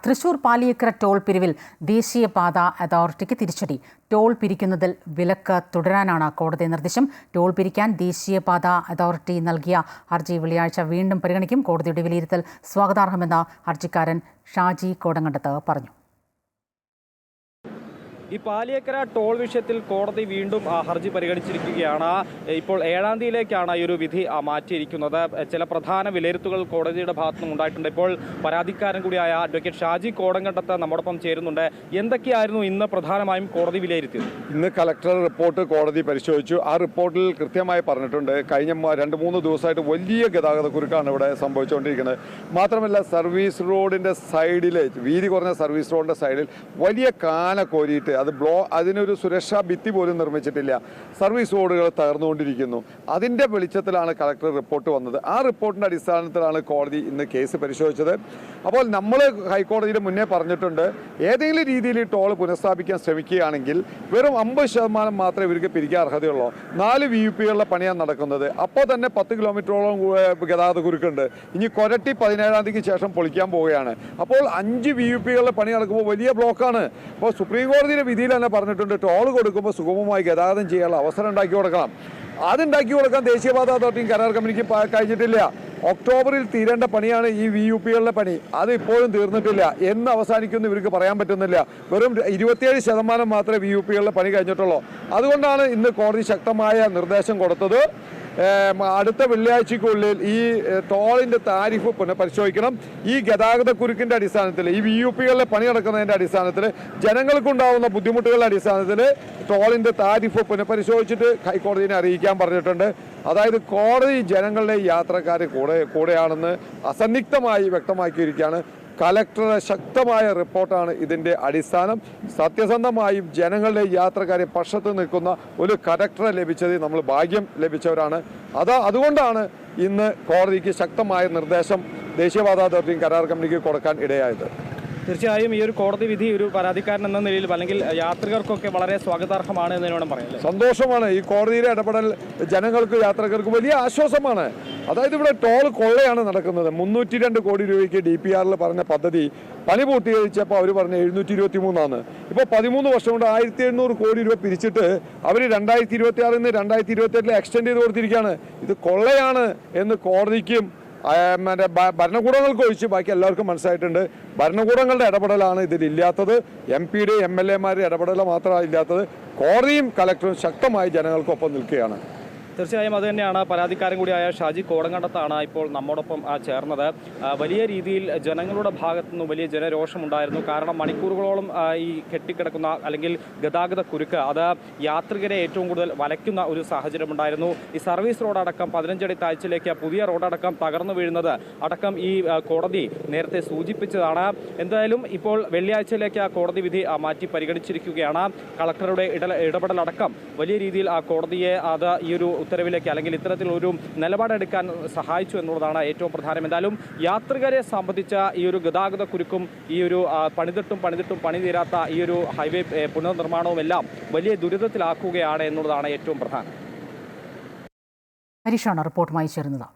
Thrissur Paliyekkara toll പിരിവിൽ ദേശീയപാത അതോറിറ്റിക്ക് തിരിച്ചടി. ടോൾ പിരിക്കുന്നതിൽ വിലക്ക് തുടരാനാണ് കോടതി നിർദ്ദേശം. ടോൾ പിരിക്കാൻ ദേശീയപാത അതോറിറ്റി നൽകിയ ഹർജി വെള്ളിയാഴ്ച വീണ്ടും പരിഗണിക്കും. കോടതിയുടെ വിലയിരുത്തൽ സ്വാഗതാർഹമെന്ന് ഹർജിക്കാരൻ ഷാജി കോടങ്കണ്ടത്ത് പറഞ്ഞു. ഈ പാലിയേക്കര ടോൾ വിഷയത്തിൽ കോടതി വീണ്ടും ഹർജി പരിഗണിച്ചിരിക്കുകയാണ്. ഇപ്പോൾ 7-ാം തീയതിയിലേക്കാണ് ഈ ഒരു വിധി മാറ്റിയിരിക്കുന്നത്. ചില പ്രധാന വിലയിരുത്തലുകൾ കോടതിയുടെ ഭാഗത്തുനിന്നും ഉണ്ടായിട്ടുണ്ട്. ഇപ്പോൾ പരാതിക്കാരൻ കൂടിയായ അഡ്വക്കേറ്റ് ഷാജി കോടങ്കണ്ടത്ത് നമ്മോടൊപ്പം ചേരുന്നുണ്ട്. എന്തൊക്കെയായിരുന്നു ഇന്ന് പ്രധാനമായും കോടതി വിലയിരുത്തിയത്? ഇന്ന് കളക്ടർ റിപ്പോർട്ട് കോടതി പരിശോധിച്ചു. ആ റിപ്പോർട്ടിൽ കൃത്യമായി പറഞ്ഞിട്ടുണ്ട്, കഴിഞ്ഞ 2-3 ദിവസമായിട്ട് വലിയ ഗതാഗത കുരുക്കാണ് ഇവിടെ സംഭവിച്ചുകൊണ്ടിരിക്കുന്നത്. മാത്രമല്ല, സർവീസ് റോഡിൻ്റെ സൈഡിൽ, വീതി കുറഞ്ഞ സർവീസ് റോഡിൻ്റെ സൈഡിൽ വലിയ കാന കോരിയിട്ട് അതിനൊരു സുരക്ഷാ ഭിത്തി പോലും നിർമ്മിച്ചിട്ടില്ല. സർവീസ് റോഡുകൾ തകർന്നുകൊണ്ടിരിക്കുന്നു. അതിൻ്റെ വെളിച്ചത്തിലാണ് കളക്ടർ റിപ്പോർട്ട് വന്നത്. ആ റിപ്പോർട്ടിൻ്റെ അടിസ്ഥാനത്തിലാണ് കോടതി ഇന്ന് കേസ് പരിശോധിച്ചത്. അപ്പോൾ നമ്മൾ ഹൈക്കോടതിയിൽ മുന്നേ പറഞ്ഞിട്ടുണ്ട്, ഏതെങ്കിലും രീതിയിൽ ടോൾ പുനഃസ്ഥാപിക്കാൻ ശ്രമിക്കുകയാണെങ്കിൽ വെറും 50% മാത്രമേ ഇവർക്ക് പിരിക്കാൻ അർഹതയുള്ളൂ. 4 VUPകളുടെ പണിയാണ് നടക്കുന്നത്. അപ്പോൾ തന്നെ 10 കിലോമീറ്ററോളം ഗതാഗത കുരുക്കുണ്ട്. ഇനി കൊരട്ടി 17-ാം തീയതിക്ക് ശേഷം പൊളിക്കാൻ പോവുകയാണ്. അപ്പോൾ 5 VUPകളുടെ പണി നടക്കുമ്പോൾ വലിയ ബ്ലോക്കാണ്. അപ്പോൾ സുപ്രീം കോടതിയുടെ വിധിയിൽ തന്നെ പറഞ്ഞിട്ടുണ്ട്, ടോൾ കൊടുക്കുമ്പോൾ സുഗമമായി ഗതാഗതം ചെയ്യാനുള്ള അവസരം ഉണ്ടാക്കി കൊടുക്കണം. അതുണ്ടാക്കി കൊടുക്കാൻ ദേശീയപാത അതോറിറ്റിയും കരാർ കമ്പനിക്ക് കഴിഞ്ഞിട്ടില്ല. ഒക്ടോബറിൽ തീരേണ്ട പണിയാണ് ഈ VUPകളുടെ പണി. അത് ഇപ്പോഴും തീർന്നിട്ടില്ല. എന്ന് അവസാനിക്കുമെന്ന് ഇവർക്ക് പറയാൻ പറ്റുന്നില്ല. വെറും 27% മാത്രമേ VUPകളുടെ പണി കഴിഞ്ഞിട്ടുള്ളൂ. അതുകൊണ്ടാണ് ഇന്ന് കോടതി ശക്തമായ നിർദ്ദേശം കൊടുത്തത്. അടുത്ത വെള്ളിയാഴ്ചയ്ക്കുള്ളിൽ ഈ ടോളിൻ്റെ താരിഫ് പുനഃപരിശോധിക്കണം. ഈ ഗതാഗത കുരുക്കിൻ്റെ അടിസ്ഥാനത്തിൽ, ഈ VUPകളുടെ പണി നടക്കുന്നതിൻ്റെ അടിസ്ഥാനത്തിൽ, ജനങ്ങൾക്കുണ്ടാവുന്ന ബുദ്ധിമുട്ടുകളുടെ അടിസ്ഥാനത്തിൽ ടോളിൻ്റെ താരിഫ് പുനഃപരിശോധിച്ചിട്ട് ഹൈക്കോടതിയെ അറിയിക്കാൻ പറഞ്ഞിട്ടുണ്ട്. അതായത് കോടതി ജനങ്ങളുടെ യാത്രക്കാർ കൂടെയാണെന്ന് അസന്നിഗ്ധമായി വ്യക്തമാക്കിയിരിക്കുകയാണ്. കളക്ടറുടെ ശക്തമായ റിപ്പോർട്ടാണ് ഇതിൻ്റെ അടിസ്ഥാനം. സത്യസന്ധമായും ജനങ്ങളുടെ യാത്രക്കാരെ പക്ഷത്ത് നിൽക്കുന്ന ഒരു കളക്ടറെ ലഭിച്ചത് നമ്മൾ ഭാഗ്യം ലഭിച്ചവരാണ്. അതുകൊണ്ടാണ് ഇന്ന് കോടതിക്ക് ശക്തമായ നിർദ്ദേശം ദേശീയപാത അതോറിറ്റിയും കരാർ കമ്പനിക്ക് കൊടുക്കാൻ ഇടയായത്. തീർച്ചയായും ഈ ഒരു കോടതി വിധി ഒരു പരാതിക്കാരൻ എന്ന നിലയിൽ അല്ലെങ്കിൽ യാത്രികർക്കൊക്കെ വളരെ സ്വാഗതാർഹമാണ് എന്ന് വേണം പറയാം. സന്തോഷമാണ്. ഈ കോടതിയിലെ ഇടപെടൽ ജനങ്ങൾക്ക്, യാത്രക്കാർക്ക് വലിയ ആശ്വാസമാണ്. അതായത് ഇവിടെ ടോൾ കൊള്ളയാണ് നടക്കുന്നത്. 302 കോടി രൂപയ്ക്ക് DPRൽ പറഞ്ഞ പദ്ധതി പണി പൂർത്തീകരിച്ചപ്പോൾ അവർ പറഞ്ഞ 723 ഇപ്പോൾ 13 വർഷം കൊണ്ട് 1700 കോടി രൂപ പിരിച്ചിട്ട് അവർ 2026 നിന്ന് 2028 എക്സ്റ്റെൻഡ് ചെയ്ത് കൊടുത്തിരിക്കുകയാണ്. ഇത് കൊള്ളയാണ് എന്ന് കോടതിക്കും ഭരണകൂടങ്ങൾക്ക് ഒഴിച്ച് ബാക്കി എല്ലാവർക്കും മനസ്സിലായിട്ടുണ്ട്. ഭരണകൂടങ്ങളുടെ ഇടപെടലാണ് ഇതിലില്ലാത്തത്. MP-യുടെ MLA-മാരുടെ ഇടപെടൽ മാത്രമാണ് ഇല്ലാത്തത്. കോടതിയും കളക്ടറും ശക്തമായി ജനങ്ങൾക്കൊപ്പം നിൽക്കുകയാണ്. തീർച്ചയായും അതുതന്നെയാണ്. പരാതിക്കാരൻ കൂടിയായ ഷാജി കോടങ്കണ്ടത്താണ് ഇപ്പോൾ നമ്മോടൊപ്പം ചേർന്നത്. വലിയ രീതിയിൽ ജനങ്ങളുടെ ഭാഗത്തു നിന്ന് വലിയ ജനരോഷമുണ്ടായിരുന്നു. കാരണം മണിക്കൂറുകളോളം ഈ കെട്ടിക്കിടക്കുന്ന അല്ലെങ്കിൽ ഗതാഗത കുരുക്ക് അത് യാത്രികരെ ഏറ്റവും കൂടുതൽ വലയ്ക്കുന്ന ഒരു സാഹചര്യമുണ്ടായിരുന്നു. ഈ സർവീസ് റോഡടക്കം 15 അടി താഴ്ചയിലേക്ക് പുതിയ റോഡടക്കം തകർന്നു വീഴുന്നത് അടക്കം ഈ കോടതി നേരത്തെ സൂചിപ്പിച്ചതാണ്. എന്തായാലും ഇപ്പോൾ വെള്ളിയാഴ്ചയിലേക്ക് ആ കോടതി വിധി മാറ്റി പരിഗണിച്ചിരിക്കുകയാണ്. കളക്ടറുടെ ഇടപെടലടക്കം വലിയ രീതിയിൽ ആ കോടതിയെ അത് ഈ ഒരു ഉത്തരവിലേക്ക് അല്ലെങ്കിൽ ഇത്തരത്തിലൊരു നിലപാടെടുക്കാൻ സഹായിച്ചു എന്നുള്ളതാണ് ഏറ്റവും പ്രധാനം. എന്തായാലും യാത്രികരെ സംബന്ധിച്ച ഈ ഒരു ഗതാഗത കുരുക്കും ഈ ഒരു പണിതിട്ടും പണി തീരാത്ത ഈ ഒരു ഹൈവേ പുനർനിർമ്മാണവും എല്ലാം വലിയ ദുരിതത്തിലാക്കുകയാണ് എന്നുള്ളതാണ് ഏറ്റവും പ്രധാനം. ഹരീഷാണ് റിപ്പോർട്ടുമായി ചേർന്നത്.